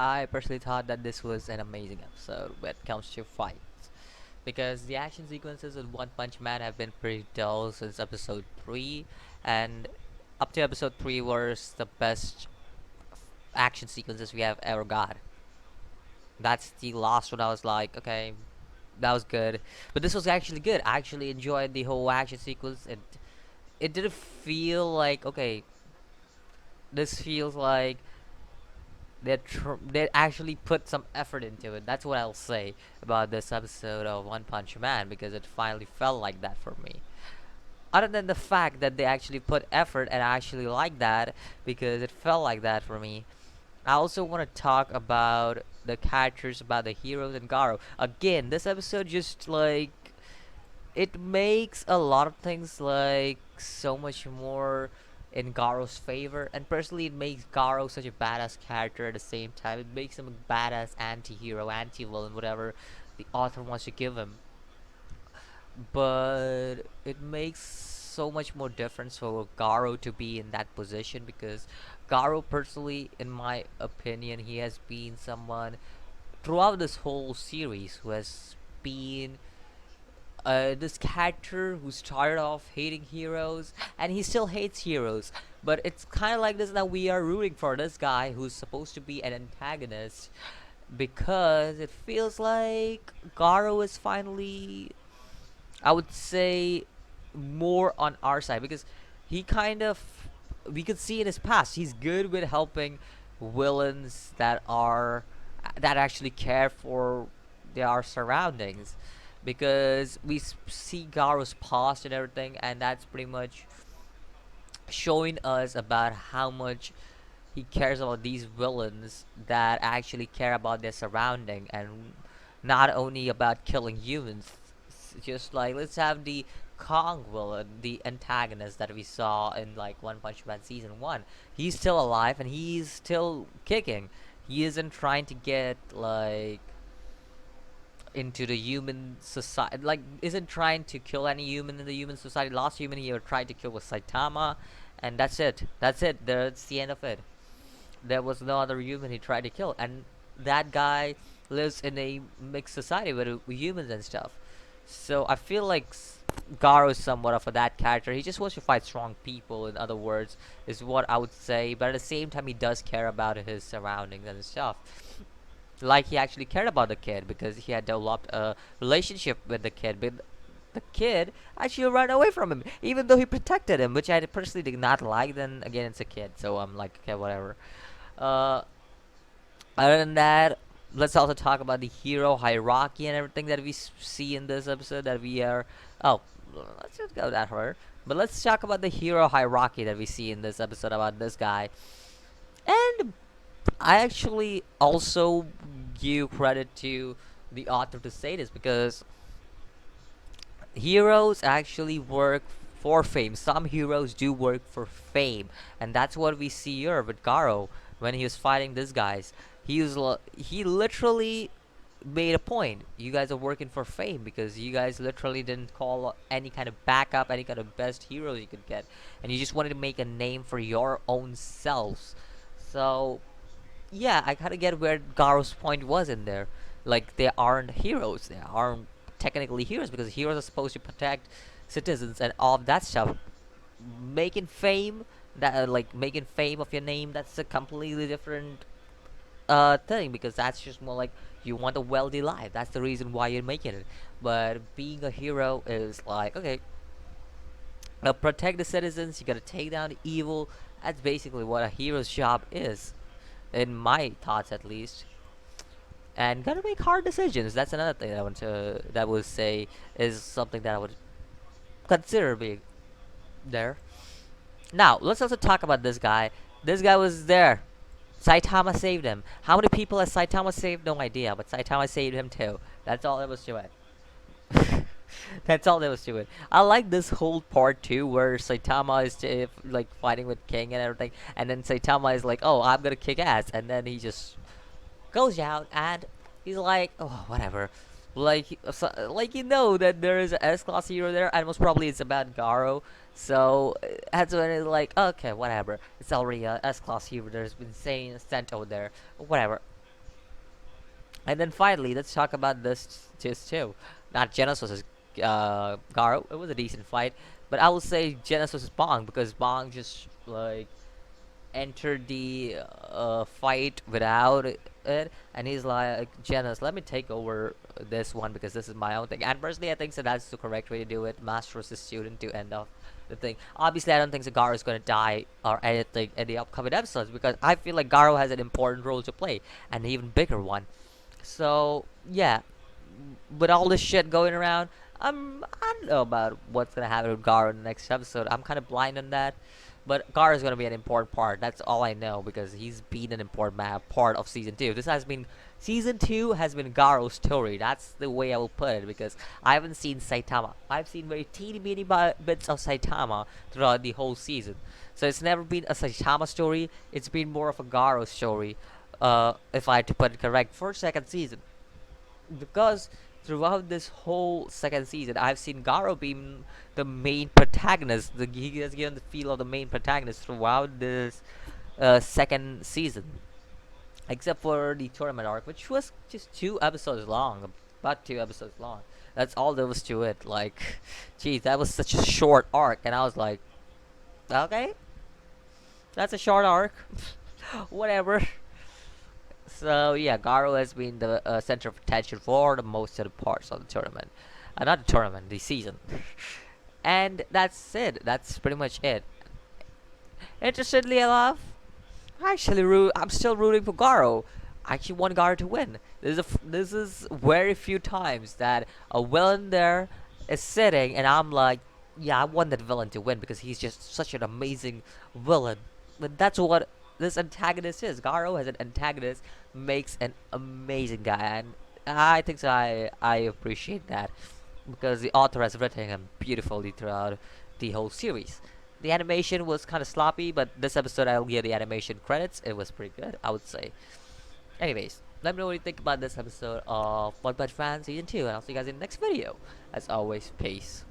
I personally thought that this was an amazing episode when it comes to fights because the action sequences in One Punch Man have been pretty dull since episode 3, and up to episode 3 was the best action sequences we have ever got. That's the last one. I was like, okay, that was good, but this was actually good. I actually enjoyed the whole action sequence. It didn't feel like, okay, this feels like they actually put some effort into it. That's what I'll say about this episode of One Punch Man because it finally felt like that for me. Other than the fact that they actually put effort, and I actually like that because it felt like that for me. I also want to talk about the characters, about the heroes and Garou. Again, this episode just like it makes a lot of things like so much more in Garou's favor, and personally, it makes Garou such a badass character at the same time. It makes him a badass anti-hero, anti-villain, whatever the author wants to give him. But it makes so much more difference for Garou to be in that position because Garou, personally, in my opinion, he has been someone throughout this whole series who has been this character who started off hating heroes and he still hates heroes, but it's kind of like this that we are rooting for this guy who's supposed to be an antagonist because it feels like Garo is finally, I would say, more on our side because he kind of, we could see in his past he's good with helping villains that actually care for their surroundings because see Garo's past and everything, and that's pretty much showing us about how much he cares about these villains that actually care about their surrounding and not only about killing humans. Just like let's have the Kong villain, the antagonist that we saw in like One Punch Man season 1. He's still alive and he's still kicking. He isn't trying to get like into the human society, like isn't trying to kill any human in the human society. Last human he ever tried to kill was Saitama, and that's it, that's the end of it. There was no other human he tried to kill, and that guy lives in a mixed society with humans and stuff. So I feel like Garo is somewhat of that character. He just wants to fight strong people, in other words, is what I would say, but at the same time he does care about his surroundings and stuff. Like he actually cared about the kid because he had developed a relationship with the kid, but the kid actually ran away from him even though he protected him, which I personally did not like. Then again, it's a kid, so I'm like, okay, whatever. uh Other than that, let's also talk about the hero hierarchy and everything that we see in this episode that we are, oh, let's just go that far. But let's talk about the hero hierarchy that we see in this episode about this guy. And I actually also give credit to the author to say this because heroes actually work for fame. Some heroes do work for fame, and that's what we see here with Garo when he was fighting these guys. He literally made a point. You guys are working for fame because you guys literally didn't call any kind of backup, any kind of best heroes you could get, and you just wanted to make a name for your own selves. So yeah, I kind of get where Garo's point was in there. Like they aren't heroes. They aren't technically heroes because heroes are supposed to protect citizens and all of that stuff. Making fame, that like making fame of your name, that's a completely different thing because that's just more like you want a wealthy life. That's the reason why you're making it. But being a hero is like, okay, protect the citizens. You gotta take down the evil. That's basically what a hero's job is, in my thoughts at least. And gotta make hard decisions. That's another thing that I want to that would say is something that I would consider being there. Now let's also talk about this guy. This guy was there. Saitama saved him. How many people has Saitama saved? No idea, but Saitama saved him too. That's all there was to it. That's all there was to it. I like this whole part too, where Saitama is like fighting with King and everything, and then Saitama is like, "Oh, I'm gonna kick ass," and then he just goes out and he's like, oh, whatever. Like you know that there is an S class hero there, and most probably it's about Garo. So that's when it's like, okay, whatever. It's already a S class hero. There's been sent over there, whatever. And then finally, let's talk about this just too. Not Genos versus Garou. It was a decent fight, but I will say Genos versus Bong because Bong just like entered the fight without it, and he's like, Genos, let me take over this one because this is my own thing. And personally, I think so that's the correct way to do it. Master versus student to end off the thing. Obviously, I don't think Garou is going to die or anything in the upcoming episodes because I feel like Garou has an important role to play, and an even bigger one. So yeah, with all this shit going around, I don't know about what's gonna happen with Garou in the next episode. I'm kind of blind on that, but Garou is gonna be an important part. That's all I know because he's been an important part of season two. This has been season two has been Garou's story. That's the way I will put it because I haven't seen Saitama. I've seen very teeny weeny bits of Saitama throughout the whole season. So it's never been a Saitama story. It's been more of a Garou story. If I had to put it correct for second season because throughout this whole second season, I've seen Garou being the main protagonist. He has given the feel of the main protagonist throughout this second season, except for the tournament arc, which was just 2 episodes long, about 2 episodes long. That's all there was to it. Like, geez, that was such a short arc, and I was like, okay, that's a short arc, whatever. So yeah, Garou has been the center of attention for the most of the parts of the tournament. Not the tournament, the season. And that's it. That's pretty much it. Interestingly enough, I'm still rooting for Garou. I actually want Garou to win. This is very few times that a villain there is sitting, and I'm like, yeah, I want that villain to win because he's just such an amazing villain. But that's what this antagonist is. Garou as an antagonist makes an amazing guy, and I think so, I appreciate that because the author has written him beautifully throughout the whole series. The animation was kind of sloppy, but this episode I'll give the animation credits. It was pretty good, I would say. Anyways, let me know what you think about this episode of One Punch Man Season 2, and I'll see you guys in the next video. As always, peace.